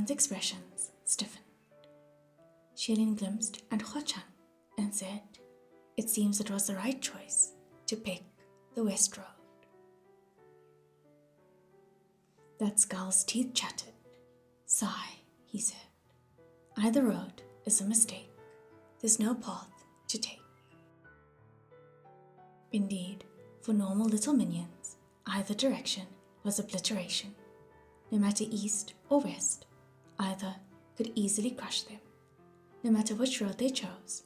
Chuan's expressions stiffened. Shilin glimpsed at Hua Chang and said, "It seems it was the right choice to pick the West Road." That skull's teeth chattered. "Sigh," he said. "Either road is a mistake. There's no path to take." Indeed, for normal little minions, either direction was obliteration. No matter east or west, either could easily crush them. No matter which road they chose,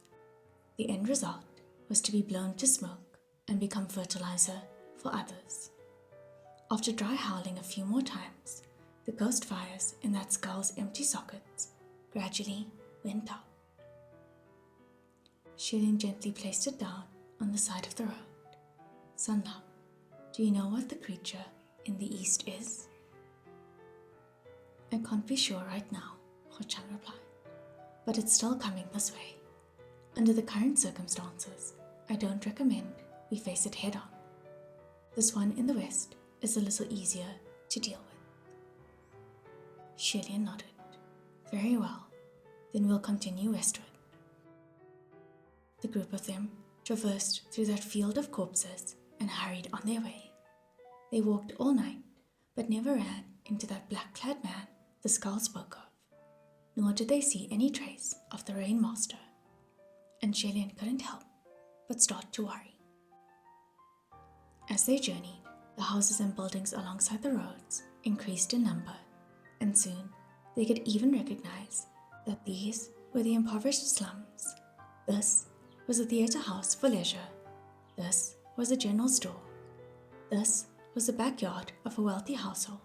the end result was to be blown to smoke and become fertilizer for others. After dry howling a few more times, the ghost fires in that skull's empty sockets gradually went out. Shilin gently placed it down on the side of the road. "Sunlap, do you know what the creature in the east is?" "I can't be sure right now," Hua Chang replied, "but it's still coming this way. Under the current circumstances, I don't recommend we face it head on. This one in the west is a little easier to deal with." Shilin nodded. "Very well, then we'll continue westward." The group of them traversed through that field of corpses and hurried on their way. They walked all night, but never ran into that black-clad man the skull spoke of, nor did they see any trace of the Rainmaster, and Shilin couldn't help but start to worry. As they journeyed, the houses and buildings alongside the roads increased in number, and soon they could even recognize that these were the impoverished slums. This was a theatre house for leisure. This was a general store. This was the backyard of a wealthy household.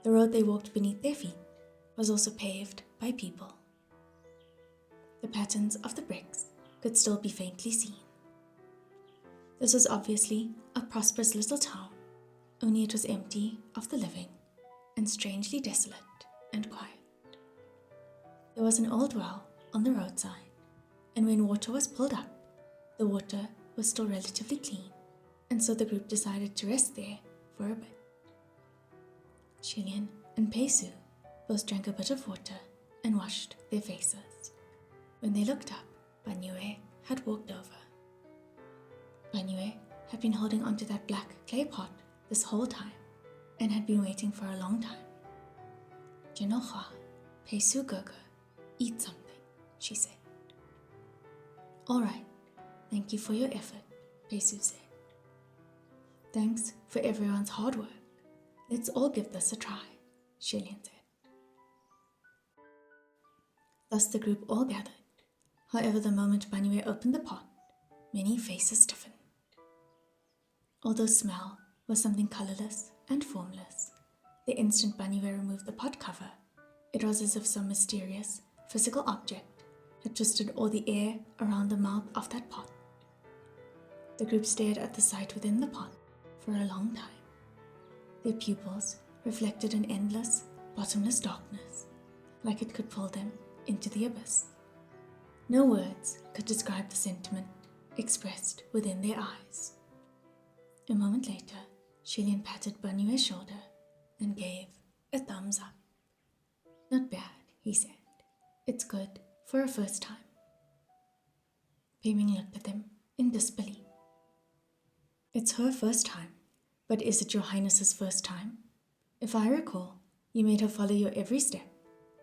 The road they walked beneath their feet was also paved by people. The patterns of the bricks could still be faintly seen. This was obviously a prosperous little town, only it was empty of the living and strangely desolate and quiet. There was an old well on the roadside, and when water was pulled up, the water was still relatively clean, and so the group decided to rest there for a bit. Shilin and Peisu both drank a bit of water and washed their faces. When they looked up, Banyue had walked over. Banyue had been holding onto that black clay pot this whole time and had been waiting for a long time. "Jinohua, Peisu Gogo, eat something," she said. "All right, thank you for your effort," Peisu said. "Thanks for everyone's hard work. Let's all give this a try," Shilin said. Thus the group all gathered. However, the moment Banyue opened the pot, many faces stiffened. Although smell was something colorless and formless, the instant Banyue removed the pot cover, it was as if some mysterious, physical object had twisted all the air around the mouth of that pot. The group stared at the sight within the pot for a long time. Their pupils reflected an endless, bottomless darkness, like it could pull them into the abyss. No words could describe the sentiment expressed within their eyes. A moment later, Shilin patted Banyue's shoulder and gave a thumbs up. "Not bad," he said. "It's good for a first time." Pei-Ming looked at them in disbelief. "It's her first time, but is it your Highness's first time? If I recall, you made her follow your every step,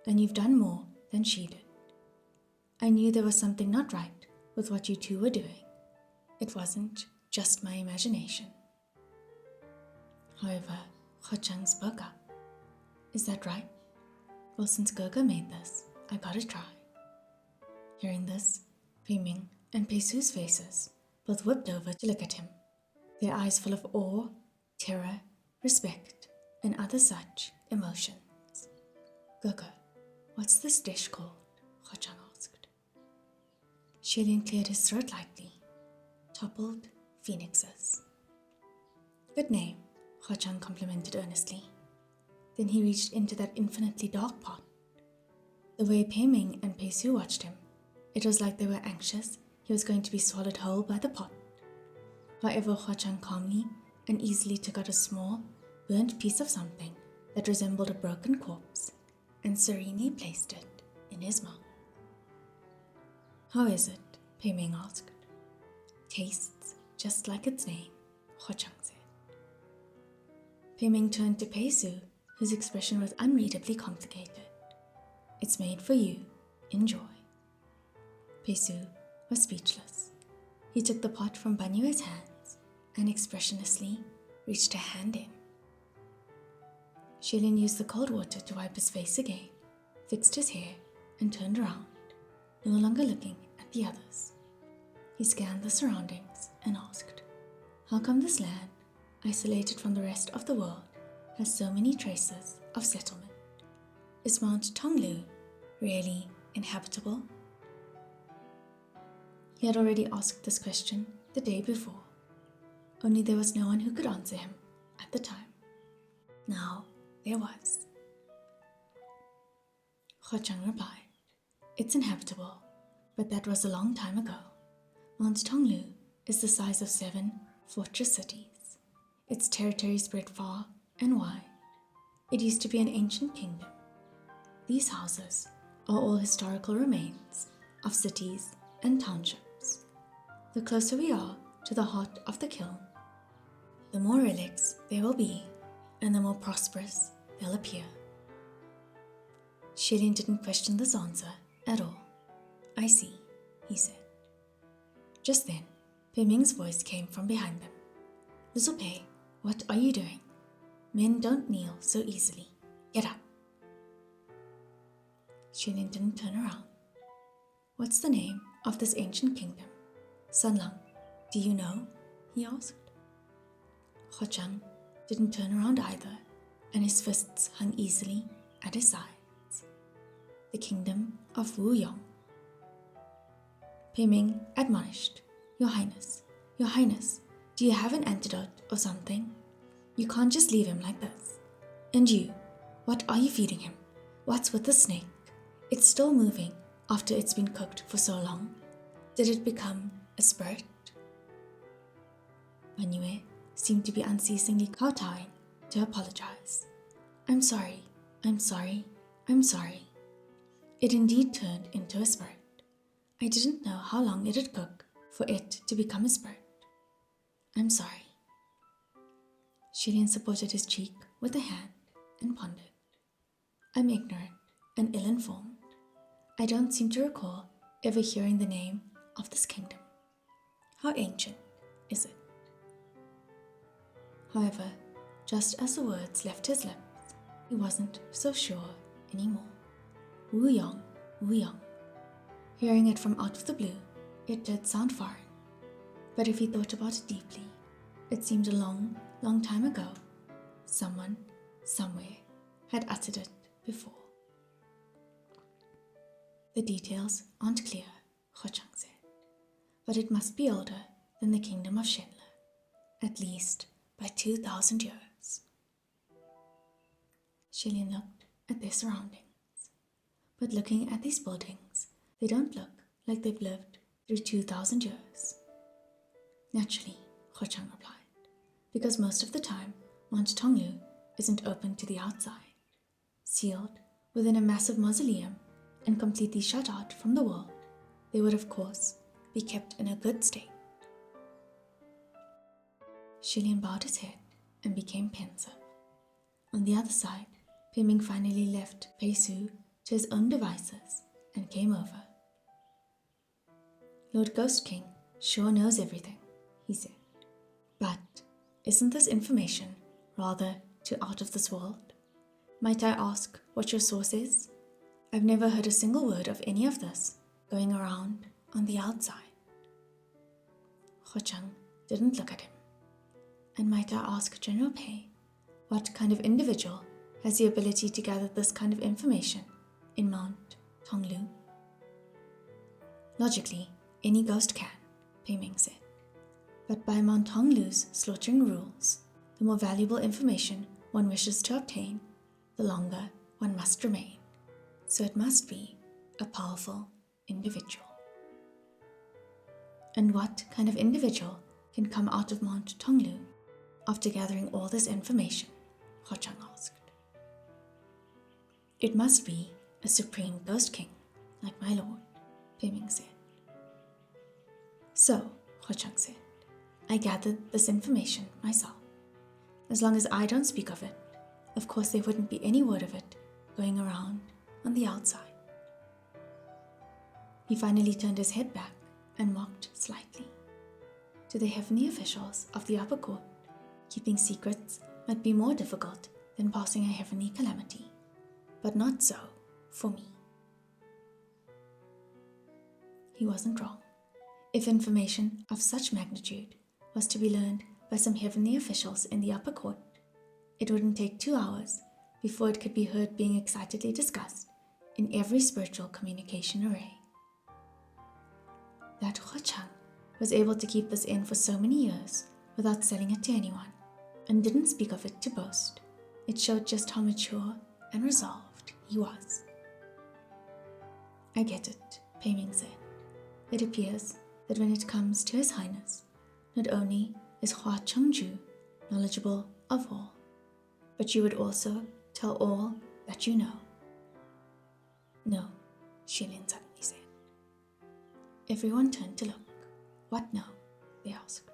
and you've done more than she did. I knew there was something not right with what you two were doing. It wasn't just my imagination." However, Hua Chang spoke up. "Is that right? Well, since Gogo made this, I gotta try." Hearing this, Pei-Ming and Pei-Su's faces both whipped over to look at him, their eyes full of awe, terror, respect, and other such emotions. "Gogo, what's this dish called?" Hua Chang asked. Shilin cleared his throat lightly. "Toppled phoenixes." "Good name," Hua Chang complimented earnestly. Then he reached into that infinitely dark pot. The way Pei-Ming and Pei-Su watched him, it was like they were anxious he was going to be swallowed whole by the pot. However, Hua Chang calmly and easily took out a small, burnt piece of something that resembled a broken corpse and serenely placed it in his mouth. "How is it?" Pei Ming asked. "Tastes just like its name," He Chang said. Pei Ming turned to Pei Su, whose expression was unreadably complicated. "It's made for you. Enjoy." Pei Su was speechless. He took the pot from Banyue's hands and expressionlessly reached a hand in. Shilin used the cold water to wipe his face again, fixed his hair, and turned around, no longer looking at the others. He scanned the surroundings and asked, "How come this land, isolated from the rest of the world, has so many traces of settlement? Is Mount Tonglu really inhabitable?" He had already asked this question the day before, only there was no one who could answer him at the time. Now there was. He Chang replied, "It's inhabitable, but that was a long time ago. Mount Tonglu is the size of 7 fortress cities. Its territory spread far and wide. It used to be an ancient kingdom. These houses are all historical remains of cities and townships. The closer we are to the heart of the kiln, the more relics there will be, and the more prosperous they'll appear." Shilin didn't question this answer at all. "I see," he said. Just then, Pei Ming's voice came from behind them. "Little Pei, what are you doing? Men don't kneel so easily. Get up." Shilin didn't turn around. "What's the name of this ancient kingdom? Sanlang, do you know?" he asked. He Chang didn't turn around either, and his fists hung easily at his sides. "The kingdom of Wu Yong." Pei Ming admonished, Your Highness, do you have an antidote or something? You can't just leave him like this. And you, what are you feeding him? What's with the snake? It's still moving after it's been cooked for so long. Did it become a spirit?" Banyue seemed to be unceasingly kowtowing to apologize. I'm sorry. It indeed turned into a spirit. I didn't know how long it'd cook for it to become a spirit. I'm sorry." Shilin supported his cheek with a hand and pondered. "I'm ignorant and ill-informed. I don't seem to recall ever hearing the name of this kingdom. How ancient is it?" However, just as the words left his lips, he wasn't so sure anymore. Wu Yong. Hearing it from out of the blue, it did sound foreign. But if he thought about it deeply, it seemed a long, long time ago. Someone, somewhere, had uttered it before. "The details aren't clear," He Chang said, "but it must be older than the kingdom of Shenle, at least by 2,000 years." Shilin looked at their surroundings. But looking at these buildings, they don't look like they've lived through 2,000 years. "Naturally," He Chang replied, "because most of the time, Mount Tonglu isn't open to the outside. Sealed within a massive mausoleum and completely shut out from the world, they would of course be kept in a good state." Shilin bowed his head and became pensive. On the other side, Pei Ming finally left Pei Su to his own devices and came over. "Lord Ghost King sure knows everything," he said. "But isn't this information rather too out of this world? Might I ask what your source is? I've never heard a single word of any of this going around on the outside." He Chang didn't look at him. "And might I ask General Pei, what kind of individual has the ability to gather this kind of information in Mount Tonglu?" "Logically, any ghost can," Pei Ming said. "But by Mount Tonglu's slaughtering rules, the more valuable information one wishes to obtain, the longer one must remain. So it must be a powerful individual." "And what kind of individual can come out of Mount Tonglu after gathering all this information?" He Chang asked. It must be a supreme ghost king, like my lord, Piming said. So, Ho Chang said, I gathered this information myself. As long as I don't speak of it, of course there wouldn't be any word of it going around on the outside. He finally turned his head back and mocked slightly. To the heavenly officials of the upper court, keeping secrets might be more difficult than passing a heavenly calamity, but not so for me. He wasn't wrong. If information of such magnitude was to be learned by some heavenly officials in the upper court, it wouldn't take 2 hours before it could be heard being excitedly discussed in every spiritual communication array. That Ho Chang was able to keep this in for so many years without selling it to anyone, and didn't speak of it to boast, it showed just how mature and resolved he was. I get it, Pei Ming said. It appears that when it comes to His Highness, not only is Hua Chengju knowledgeable of all, but you would also tell all that you know. No, Xilin suddenly said. Everyone turned to look. What now? They asked.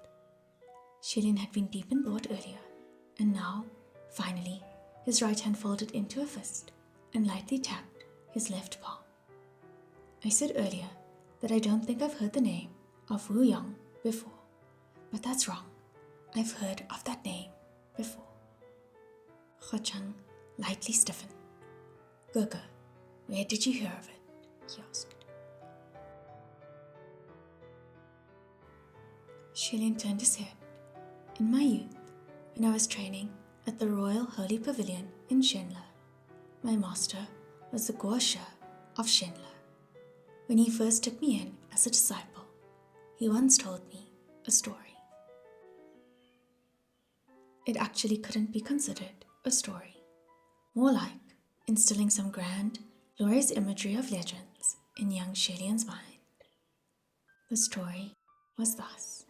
Xilin had been deep in thought earlier, and now, finally, his right hand folded into a fist and lightly tapped his left palm. I said earlier that I don't think I've heard the name of Wu Yang before, but that's wrong. I've heard of that name before. Ho Chang lightly stiffened. Gurga, where did you hear of it? He asked. Xilin turned his head. In my youth, when I was training at the Royal Holy Pavilion in Shenle, my master was the Guo of Shenle. When he first took me in as a disciple, he once told me a story. It actually couldn't be considered a story, more like instilling some grand, glorious imagery of legends in young Xilian's mind. The story was thus.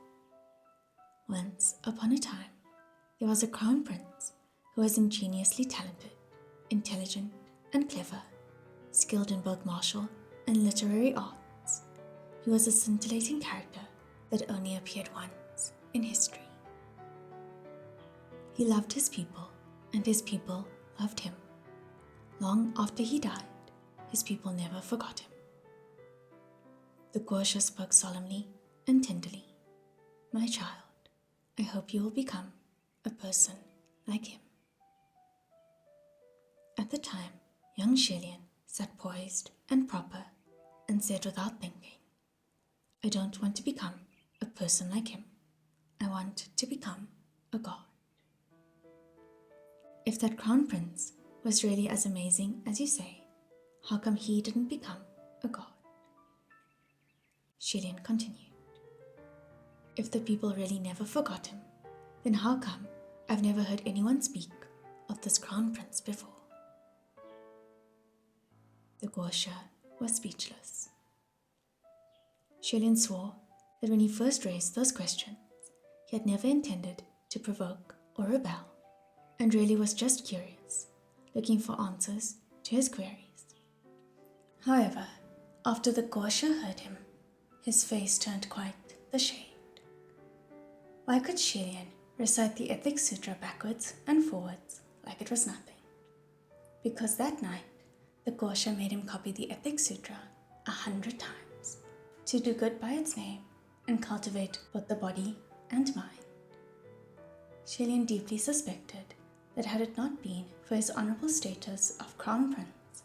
Once upon a time, there was a crown prince who was ingeniously talented, intelligent, and clever, skilled in both martial and literary arts. He was a scintillating character that only appeared once in history. He loved his people, and his people loved him. Long after he died, his people never forgot him. The Guo spoke solemnly and tenderly. My child, I hope you will become a person like him. At the time, young Xilian sat poised and proper and said without thinking, I don't want to become a person like him. I want to become a god. If that crown prince was really as amazing as you say, how come he didn't become a god? Xilian continued. If the people really never forgot him, then how come I've never heard anyone speak of this crown prince before? The Guo was speechless. Xilian swore that when he first raised those questions, he had never intended to provoke or rebel, and really was just curious, looking for answers to his queries. However, after the Guo heard him, his face turned quite the shade. Why could Xilian recite the Ethics Sutra backwards and forwards like it was nothing? Because that night, the Guo made him copy the Ethics Sutra 100 times to do good by its name and cultivate both the body and mind. Xilian deeply suspected that had it not been for his honorable status of crown prince,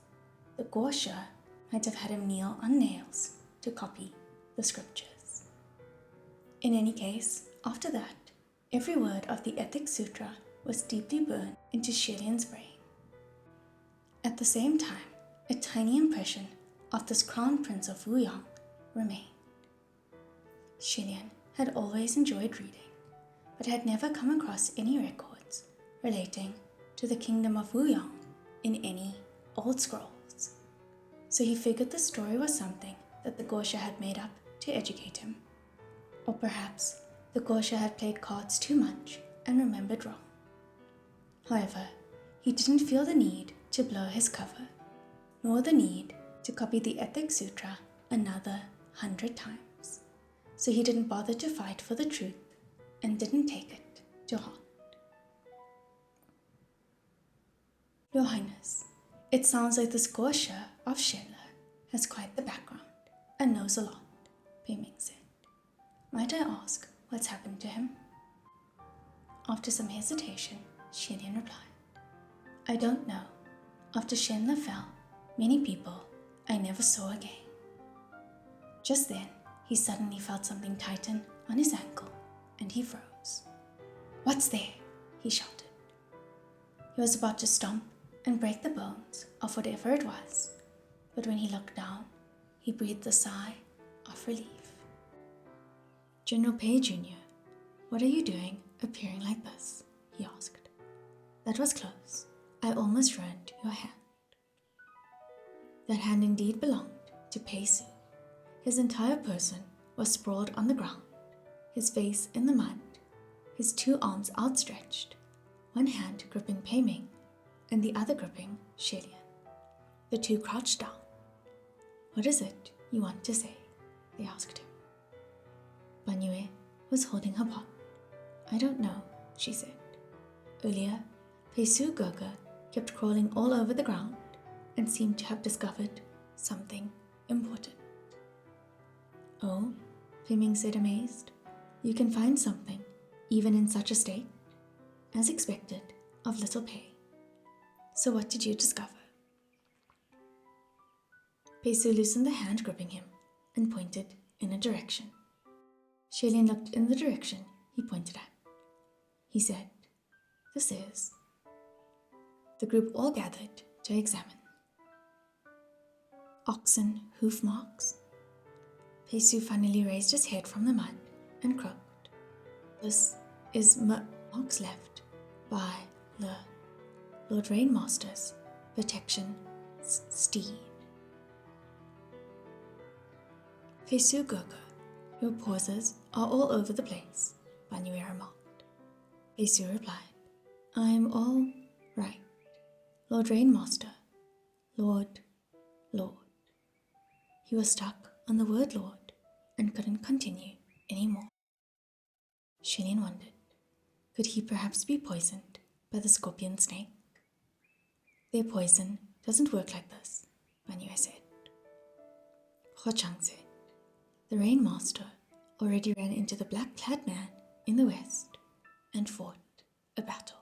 the Guo might have had him kneel on nails to copy the scriptures. In any case, after that, every word of the Ethics Sutra was deeply burned into Xilian's brain. At the same time, a tiny impression of this crown prince of Wu Yang remained. Xilian had always enjoyed reading, but had never come across any records relating to the kingdom of Wu Yang in any old scrolls. So he figured the story was something that the Guo had made up to educate him. Or perhaps the Guo had played cards too much and remembered wrong. However, he didn't feel the need to blow his cover nor the need to copy the Ethic Sutra another 100 times, so he didn't bother to fight for the truth and didn't take it to heart. Your Highness, it sounds like the Scotia of Shela has quite the background and knows a lot, Pei Ming said. Might I ask what's happened to him? After some hesitation, Xianlian replied, I don't know. After Shenla fell, many people I never saw again. Just then, he suddenly felt something tighten on his ankle and he froze. What's there? He shouted. He was about to stomp and break the bones of whatever it was, but when he looked down, he breathed a sigh of relief. General Pei Jr., what are you doing appearing like this? He asked. That was close. I almost ruined your hand. That hand indeed belonged to Pei Su. His entire person was sprawled on the ground, his face in the mud, his two arms outstretched, one hand gripping Pei Ming and the other gripping Xianlian. The two crouched down. What is it you want to say? They asked him. Ban Yue was holding her pot. I don't know, she said. Earlier, Pei Su Gurga kept crawling all over the ground and seemed to have discovered something important. Oh, Pei Ming said, amazed. You can find something, even in such a state? As expected of little Pei. So what did you discover? Pei Su loosened the hand gripping him and pointed in a direction. Xianlian looked in the direction he pointed at. He said, This is. The group all gathered to examine. Oxen hoof marks. Pei Su finally raised his head from the mud and croaked. This is marks left by the Lord Rainmaster's protection steed. Pei Su Gurga, your pauses are all over the place, Ban Yue remarked. Pei Su replied, I'm all right. Lord Rainmaster, Lord. He was stuck on the word Lord and couldn't continue anymore. Xianlian wondered, could he perhaps be poisoned by the scorpion snake? Their poison doesn't work like this, Ban Yue said. Ho Chang said, the Rainmaster already ran into the black-clad man in the west and fought a battle.